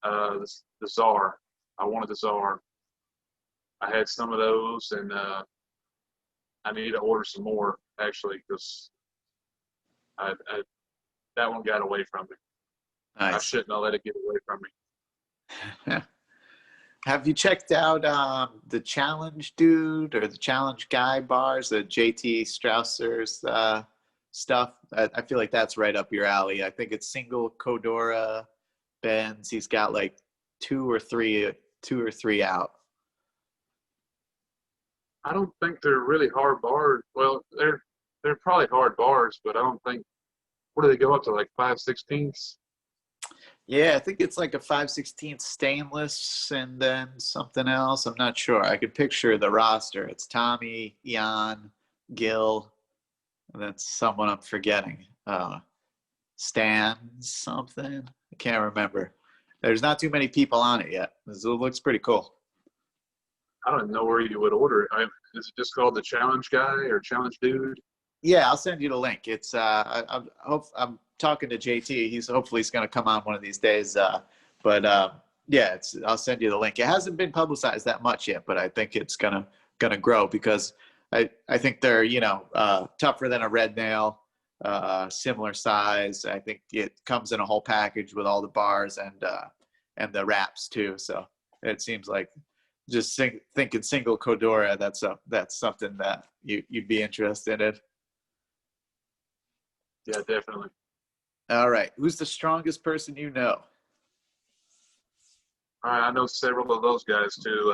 The Czar. I wanted the Czar. I had some of those, and I need to order some more, actually, because that one got away from me. Nice. I shouldn't have let it get away from me. Have you checked out the Challenge Dude or the Challenge Guy bars, the JT Strausser's stuff? I feel like that's right up your alley. I think it's single Codora bends. He's got like two or three out. I don't think they're really hard bars. Well, they're probably hard bars, but I don't think. What do they go up to, like 5/16? Yeah, I think it's like a 5/16 stainless and then something else. I'm not sure. I could picture the roster. It's Tommy, Ian, Gil, and then someone I'm forgetting. Stan something. I can't remember. There's not too many people on it yet. It looks pretty cool. I don't know where you would order it. Is it just called the Challenge Guy or Challenge Dude? Yeah, I'll send you the link. It's I'm talking to JT. He's going to come on one of these days. Yeah, I'll send you the link. It hasn't been publicized that much yet, but I think it's gonna grow because I think they're, you know, tougher than a red nail, similar size. I think it comes in a whole package with all the bars and the wraps too. So it seems like just thinking single Codora. That's something that you'd be interested in. Yeah, definitely. All right. Who's the strongest person you know? All right, I know several of those guys too.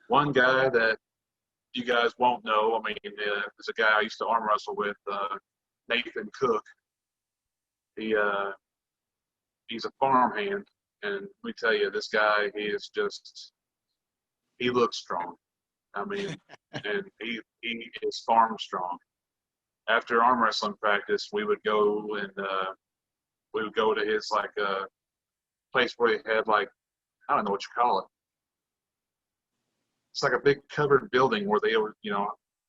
One guy that you guys won't know. I mean, there's a guy I used to arm wrestle with, Nathan Cook. He he's a farmhand, and let me tell you, this guy, he looks strong. I mean, and he is farm strong. After arm wrestling practice, we would go to his like place where he had like, I don't know what you call it. It's like a big covered building where they would,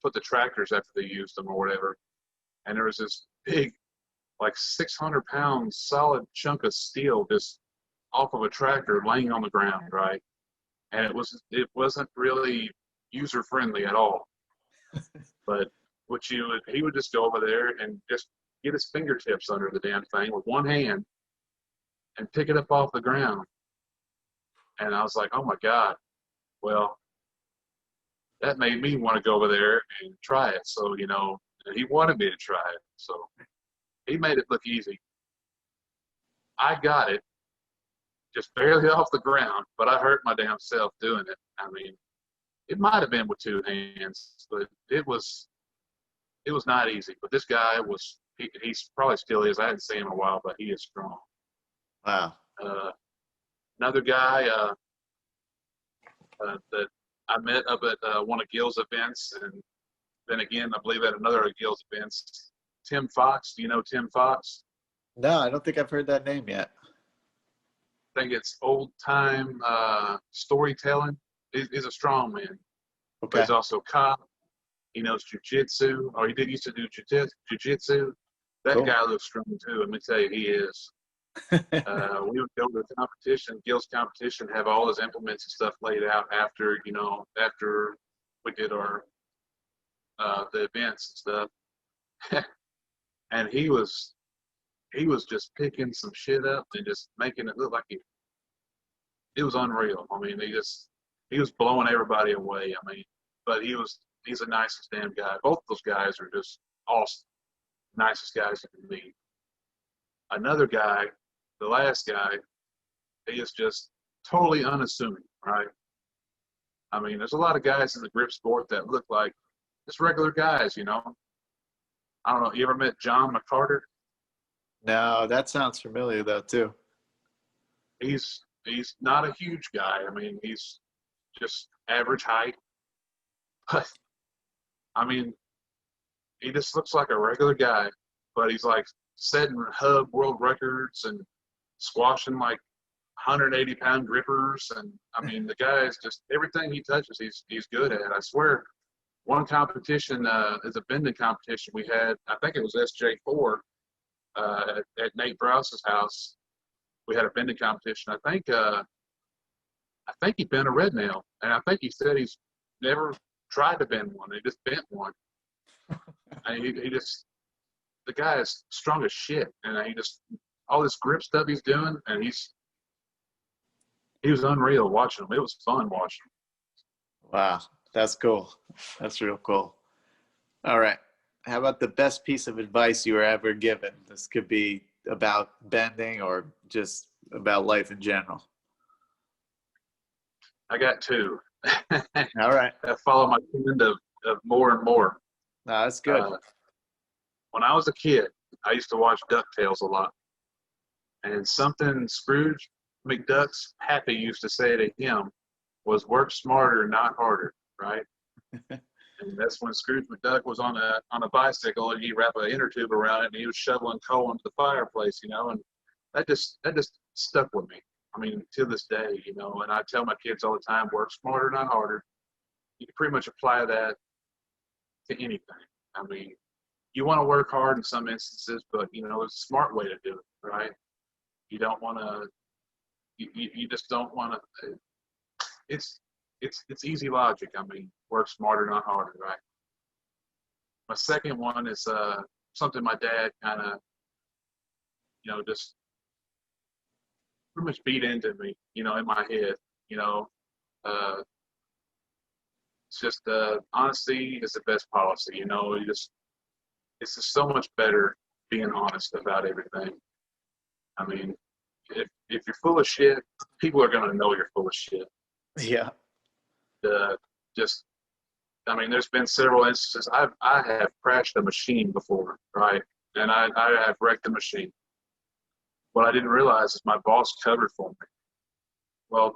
put the tractors after they used them or whatever. And there was this big, like 600-pound solid chunk of steel just off of a tractor laying on the ground, right? And it wasn't really user friendly at all. But he would just go over there and just get his fingertips under the damn thing with one hand and pick it up off the ground. And I was like, oh my God. Well, that made me want to go over there and try it. So, he wanted me to try it. So he made it look easy. I got it just barely off the ground, but I hurt my damn self doing it. I mean, it might have been with two hands, but it was not easy. But this guy he's probably still is. I hadn't seen him in a while, but he is strong. Wow. Another guy that I met up at one of Gil's events, and then again, I believe at another of Gil's events, Tim Fox. Do you know Tim Fox? No, I don't think I've heard that name yet. I think it's old time storytelling. He's a strong man. Okay. But he's also a cop. He knows jujitsu, or he did used to do jujitsu. That Cool. guy looks strong too. Let me tell you, he is. We would go to the competition, Gil's competition, have all his implements and stuff laid out after we did our the events and stuff. And he was just picking some shit up and just making it look like it was unreal. I mean, he was blowing everybody away. I mean, but he's the nicest damn guy. Both those guys are just awesome, nicest guys you can meet. Another guy, the last guy, he is just totally unassuming, right? I mean, there's a lot of guys in the grip sport that look like just regular guys, I don't know. You ever met John McCarter? No, that sounds familiar though too. He's not a huge guy. I mean, he's just average height. But, I mean, he just looks like a regular guy. But he's like setting hub world records and squashing like 180-pound grippers. And, I mean, the guy is just, everything he touches, he's good at. I swear, one competition is a bending competition we had. I think it was SJ4 at Nate Browse's house. We had a bending competition. I think he bent a red nail, and I think he said he's never tried to bend one. He just bent one. And the guy is strong as shit, and all this grip stuff he's doing, and he was unreal watching him. It was fun watching him. Wow, that's cool. That's real cool. All right. How about the best piece of advice you were ever given? This could be about bending or just about life in general. I got two. All right. I follow my trend of more and more. No, that's good. When I was a kid, I used to watch DuckTales a lot. And something Scrooge McDuck's pappy used to say to him was work smarter, not harder, right? And that's when Scrooge McDuck was on a bicycle, and he wrapped an inner tube around it, and he was shoveling coal into the fireplace, and that just stuck with me. I mean, to this day, and I tell my kids all the time, work smarter, not harder. You can pretty much apply that to anything. I mean, you want to work hard in some instances, but, there's a smart way to do it, right? You don't want to, you just don't want to, it's easy logic. I mean, work smarter, not harder, right? My second one is something my dad kind of, just pretty much beat into me, in my head. It's just honesty is the best policy. It's just so much better being honest about everything. I mean, if you're full of shit, people are gonna know you're full of shit. Yeah. Just I mean, there's been several instances. I have crashed a machine before, right? And I have wrecked the machine. What I didn't realize is my boss covered for me. Well,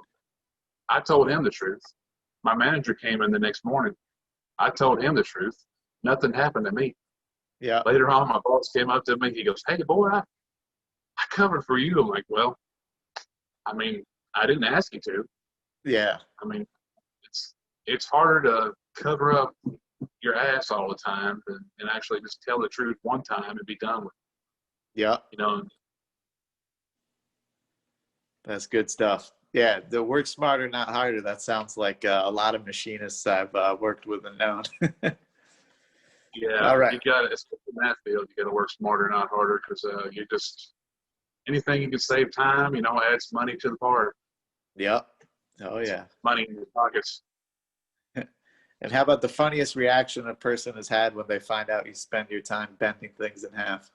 I told him the truth. My manager came in the next morning. I told him the truth. Nothing happened to me. Yeah. Later on, my boss came up to me. He goes, "Hey, boy, I covered for you." I'm like, "Well, I mean, I didn't ask you to. Yeah. I mean, it's harder to cover up your ass all the time and actually just tell the truth one time and be done with Yeah. it, you know." That's good stuff. Yeah, the work smarter, not harder. That sounds like a lot of machinists I've worked with and known. Yeah, All right. you got to, especially in that field, you got to work smarter, not harder, because you just anything you can save time, adds money to the part. Yep. Oh yeah. Money in your pockets. And how about the funniest reaction a person has had when they find out you spend your time bending things in half?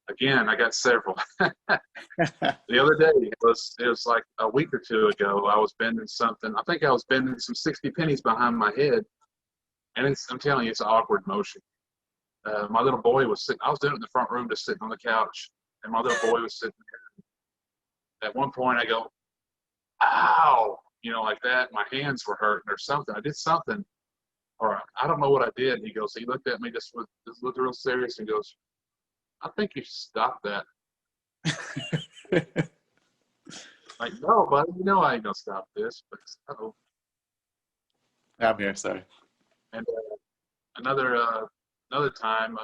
Again, I got several. The other day, it was like a week or two ago. I was bending something. I think I was bending some 60 pennies behind my head, and I'm telling you, it's an awkward motion. My little boy was sitting. I was doing it in the front room, just sitting on the couch, and my little boy was sitting there. At one point, I go, "Ow!" Like that. My hands were hurting or something. I did something, or I don't know what I did. He looked at me just looked real serious and goes, "I think you should stop that." Like, "No, buddy, I ain't gonna stop this." But I'm here, sorry. and another time,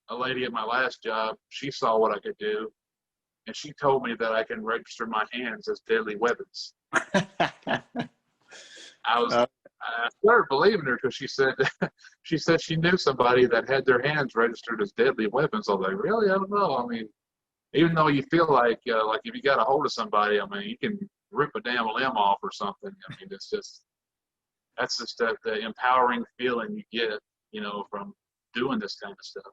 a lady at my last job, she saw what I could do, and she told me that I can register my hands as deadly weapons. Uh, I started believing her because she said she knew somebody that had their hands registered as deadly weapons. I was like, really? I don't know. I mean, even though you feel like if you got a hold of somebody, I mean, you can rip a damn limb off or something. I mean, that's just the empowering feeling you get, from doing this kind of stuff.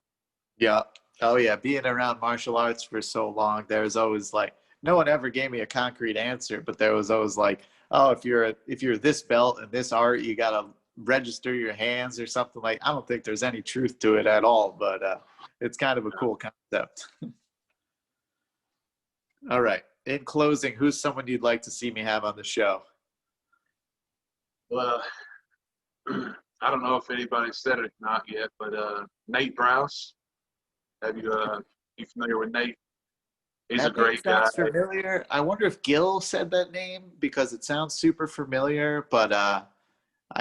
yeah. Oh yeah. Being around martial arts for so long, there's always like no one ever gave me a concrete answer, but there was always like, oh, if you're this belt and this art, you gotta register your hands or something. Like, I don't think there's any truth to it at all, but it's kind of a cool concept. All right. In closing, who's someone you'd like to see me have on the show? Well, I don't know if anybody said it or not yet, but Nate Browse. Have you familiar with Nate? He's a great guy. Sounds familiar. I wonder if Gil said that name because it sounds super familiar, but I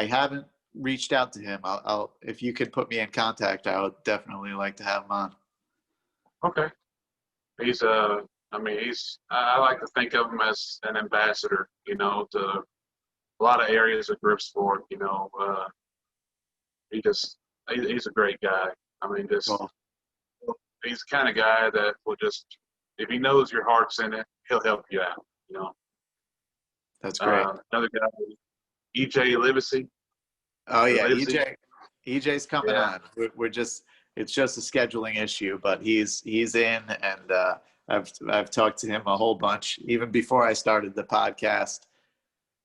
haven't reached out to him. I'll if you could put me in contact, I would definitely like to have him on. Okay. He's I like to think of him as an ambassador, to a lot of areas of grip sport. He's a great guy. I mean, Well, he's the kind of guy that will just, if he knows your heart's in it, he'll help you out. that's great. Another guy, EJ Livesey. Oh yeah, Livesey. EJ's coming Yeah. on. It's just a scheduling issue, but he's in, and I've talked to him a whole bunch even before I started the podcast.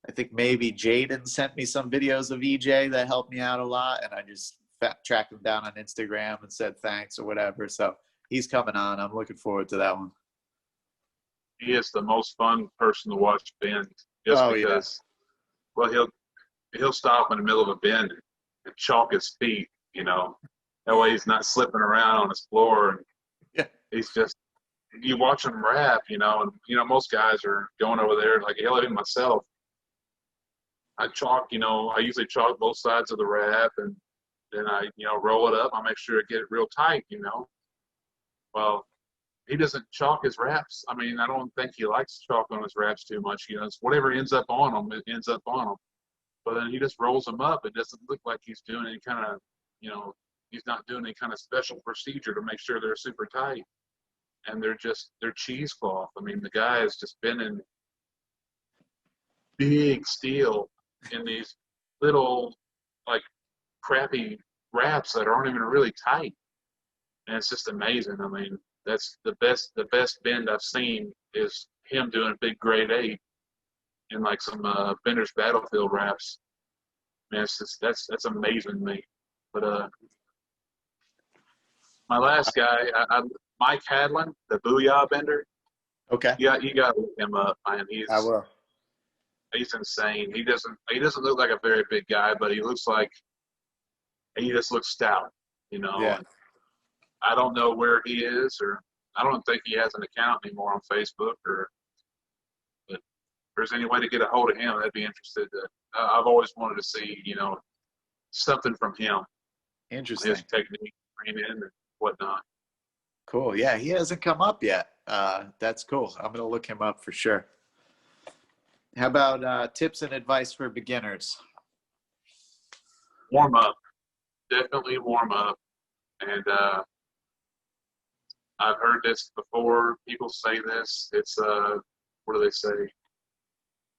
I think maybe Jaden sent me some videos of EJ that helped me out a lot, and I just tracked him down on Instagram and said thanks or whatever. So he's coming on. I'm looking forward to that one. He is the most fun person to watch bend, just because. Yeah. Well, he'll stop in the middle of a bend and chalk his feet. That way he's not slipping around on his floor. And yeah. He's just, you watch him rap, and most guys are going over there like, hell, even myself. I usually chalk both sides of the wrap, and then I, roll it up. I make sure I get it real tight, Well, he doesn't chalk his wraps. I mean, I don't think he likes chalk on his wraps too much. It's whatever ends up on him, it ends up on him. But then he just rolls them up. It doesn't look like he's doing any kind of, he's not doing any kind of special procedure to make sure they're super tight. And they're cheesecloth. I mean, the guy has just been in big steel in these little, like, crappy wraps that aren't even really tight. And it's just amazing. I mean, that's the best bend I've seen is him doing a big grade 8 in like some Bender's Battlefield wraps. Man, it's just, that's amazing to me. But my last guy, Mike Hadlin, the Booyah Bender. Okay. Yeah, you got to look him up, man. I will. He's insane. He doesn't look like a very big guy, but he just looks stout, you know. Yeah. I don't know where he is, or I don't think he has an account anymore on Facebook, but if there's any way to get a hold of him, I'd be interested. I've always wanted to see, you know, something from him. Interesting. His technique, training, and whatnot. Cool. Yeah, he hasn't come up yet. That's cool. I'm going to look him up for sure. How about tips and advice for beginners? Warm up. Definitely warm up. And I've heard this before. People say this. It's what do they say?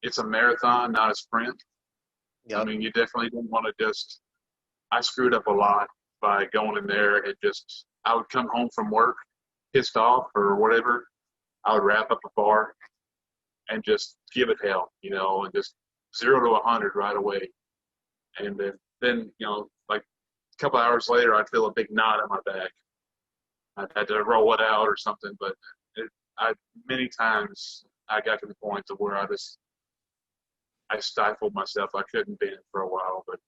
It's a marathon, not a sprint. Yep. I mean, you definitely don't want to just. I screwed up a lot by going in there. I would come home from work, pissed off or whatever. I would wrap up a bar and just give it hell, you know, and just 0 to 100 right away. And then you know, like a couple hours later, I'd feel a big knot in my back. I had to roll it out or something, but many times I got to the point to where I stifled myself. I couldn't bend for a while, but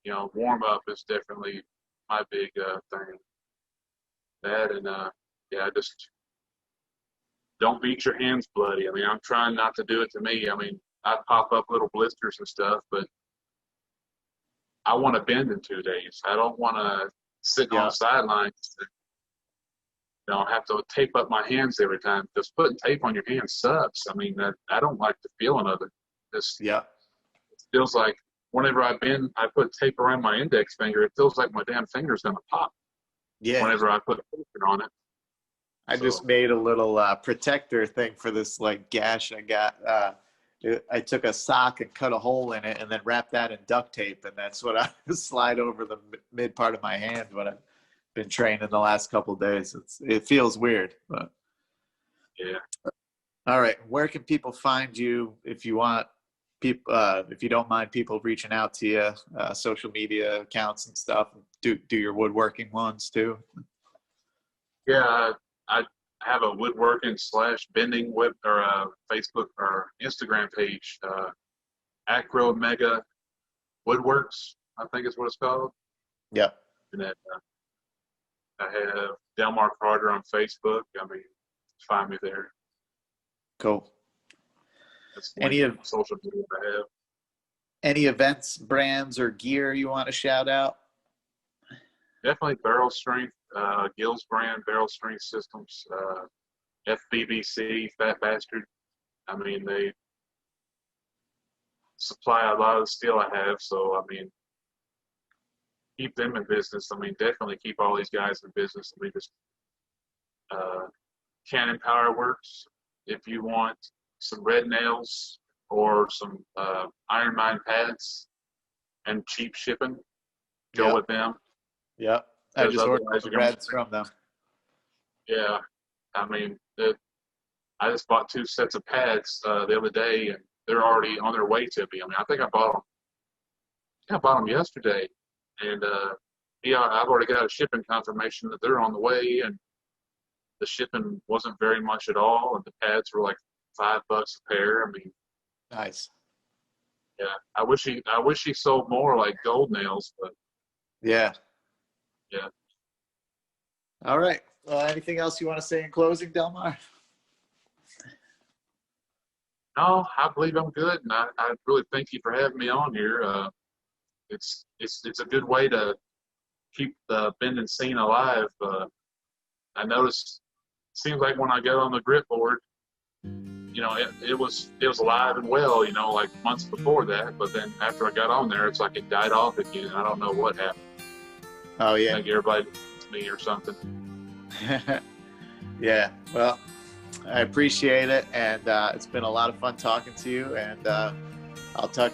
you know, warm up is definitely my big thing. That and yeah, just don't beat your hands bloody. I mean, I'm trying not to do it to me. I mean, I pop up little blisters and stuff, but I want to bend in 2 days. I don't want to sit on the sidelines and, you know, have to tape up my hands every time. Just putting tape on your hands sucks. I mean, I don't like the feeling of it. It feels like whenever I put tape around my index finger, it feels like my damn finger's going to pop. Yeah. Whenever I put a finger on it. I just made a little protector thing for this like gash I got. I took a sock and cut a hole in it and then wrapped that in duct tape. And that's what I slide over the mid part of my hand when I've been training the last couple of days. It feels weird, but yeah. All right. Where can people find you if you want people, if you don't mind people reaching out to you, social media accounts and stuff, do your woodworking ones too? Yeah. I have a woodworking / bending web or Facebook or Instagram page, Acro Mega Woodworks, I think is what it's called. Yep. And that I have Delmar Carter on Facebook. I mean, find me there. Cool. That's Any of social media I have. Any events, brands, or gear you want to shout out? Definitely Barrel Strength, Gills brand Barrel Strength Systems, FBBC, Fat Bastard. I mean, they supply a lot of the steel I have, so I mean, keep them in business. I mean, definitely keep all these guys in business. I mean, just Cannon Power Works. If you want some red nails or some Iron Mine pads and cheap shipping, go with them. Yep. I just ordered the reds from them. Yeah. I mean, I just bought 2 sets of pads the other day, and they're already on their way to me. I mean, I think I bought them yesterday. And, yeah, I've already got a shipping confirmation that they're on the way, and the shipping wasn't very much at all, and the pads were like $5 a pair. I mean, nice. Yeah, I wish he sold more like gold nails, but yeah. All right. Well, anything else you want to say in closing, Delmar? No, I believe I'm good, and I really thank you for having me on here. It's a good way to keep the bending scene alive. I noticed it seems like when I got on the grip board, you know, it was alive and well, you know, like months before that. But then after I got on there, it's like it died off again. I don't know what happened. Oh yeah. I think everybody hates me or something. Yeah. Well, I appreciate it, and it's been a lot of fun talking to you. And I'll talk